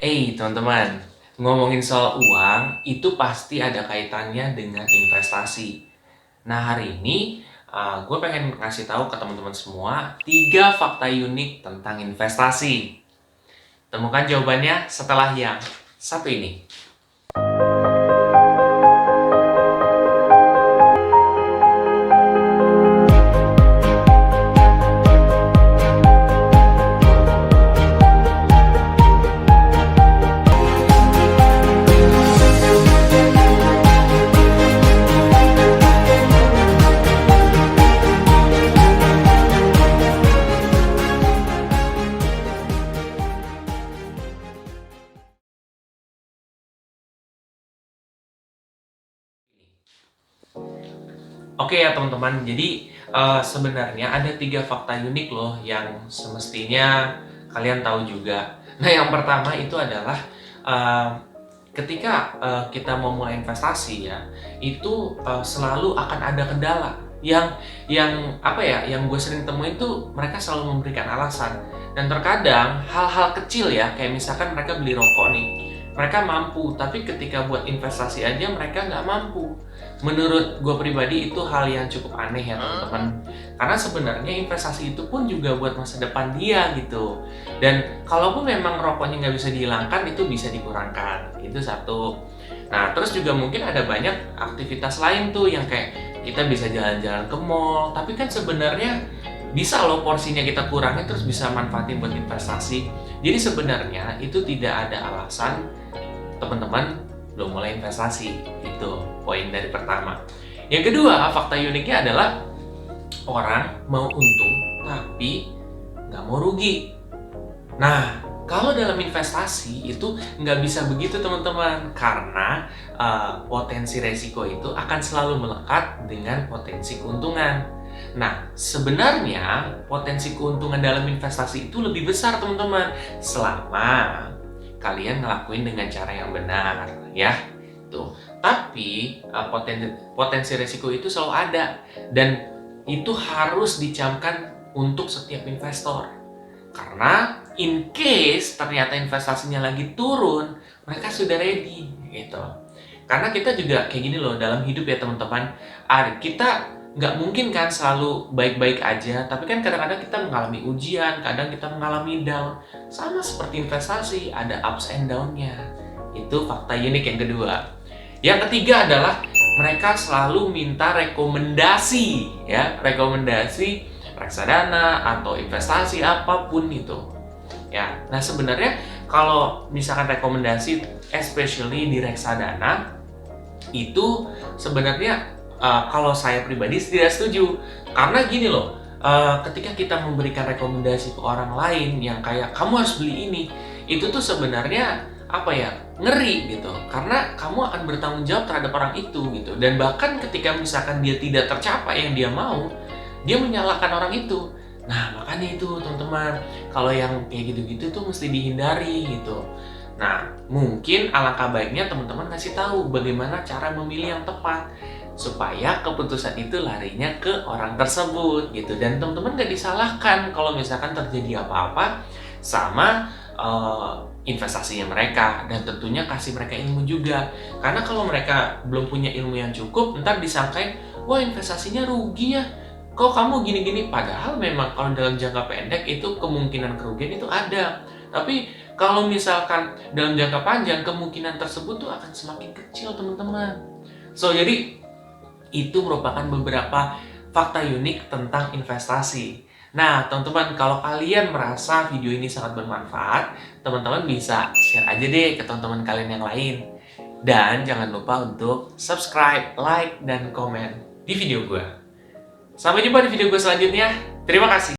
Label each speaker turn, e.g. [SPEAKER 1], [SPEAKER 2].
[SPEAKER 1] Teman-teman, ngomongin soal uang itu pasti ada kaitannya dengan investasi. Nah, hari ini gue pengen ngasih tahu ke teman-teman semua 3 fakta unik tentang investasi. Temukan jawabannya setelah yang satu ini. Oke ya teman-teman, jadi sebenarnya ada 3 fakta unik loh yang semestinya kalian tahu juga. Nah, yang pertama itu adalah eh, ketika kita mau mulai investasi ya, itu selalu akan ada kendala. Yang apa ya, yang gue sering temuin tuh mereka selalu memberikan alasan. Dan terkadang hal-hal kecil ya, kayak misalkan mereka beli rokok nih, mereka mampu, tapi ketika buat investasi aja mereka nggak mampu. Menurut gue pribadi itu hal yang cukup aneh ya teman-teman. Karena sebenarnya investasi itu pun juga buat masa depan dia gitu. Dan kalaupun memang rokoknya nggak bisa dihilangkan, itu bisa dikurangkan. Itu satu. Nah, terus juga mungkin ada banyak aktivitas lain tuh yang kayak kita bisa jalan-jalan ke mall, tapi kan sebenarnya bisa loh porsinya kita kurangin terus bisa manfaatin buat investasi. Jadi sebenarnya itu tidak ada alasan teman-teman belum mulai investasi. Itu poin dari pertama. Yang kedua, fakta uniknya adalah orang mau untung tapi nggak mau rugi. Nah, kalau dalam investasi itu nggak bisa begitu teman-teman, karena potensi resiko itu akan selalu melekat dengan potensi keuntungan. Nah, sebenarnya potensi keuntungan dalam investasi itu lebih besar teman-teman, selama kalian ngelakuin dengan cara yang benar, ya. Tuh. Tapi potensi resiko itu selalu ada, dan itu harus dicamkan untuk setiap investor. Karena in case ternyata investasinya lagi turun, mereka sudah ready gitu. Karena kita juga kayak gini loh dalam hidup ya teman-teman. Kita nggak mungkin kan selalu baik-baik aja, tapi kan kadang-kadang kita mengalami ujian, kadang kita mengalami down. Sama seperti investasi, ada ups and down-nya. Itu fakta unik yang kedua. Yang ketiga adalah mereka selalu minta rekomendasi, ya, rekomendasi reksadana atau investasi apapun itu. Ya, nah sebenarnya kalau misalkan rekomendasi, especially di reksadana, itu sebenarnya kalau saya pribadi tidak setuju. Karena gini loh, ketika kita memberikan rekomendasi ke orang lain yang kayak kamu harus beli ini, itu tuh sebenarnya apa ya, ngeri gitu. Karena kamu akan bertanggung jawab terhadap orang itu gitu. Dan bahkan ketika misalkan dia tidak tercapai yang dia mau, dia menyalahkan orang itu. Nah, makanya itu teman-teman, kalau yang kayak gitu-gitu tuh mesti dihindari gitu. Nah, mungkin alangkah baiknya teman-teman kasih tahu bagaimana cara memilih yang tepat supaya keputusan itu larinya ke orang tersebut gitu. Dan teman-teman gak disalahkan kalau misalkan terjadi apa-apa sama investasinya mereka, dan tentunya kasih mereka ilmu juga. Karena kalau mereka belum punya ilmu yang cukup, ntar disangkain, wah investasinya rugi ya, kok kamu gini-gini. Padahal memang kalau dalam jangka pendek itu kemungkinan kerugian itu ada, tapi kalau misalkan dalam jangka panjang kemungkinan tersebut tuh akan semakin kecil teman-teman. Jadi itu merupakan beberapa fakta unik tentang investasi. Nah, teman-teman, kalau kalian merasa video ini sangat bermanfaat, teman-teman bisa share aja deh ke teman-teman kalian yang lain. Dan jangan lupa untuk subscribe, like, dan komen di video gue. Sampai jumpa di video gue selanjutnya. Terima kasih.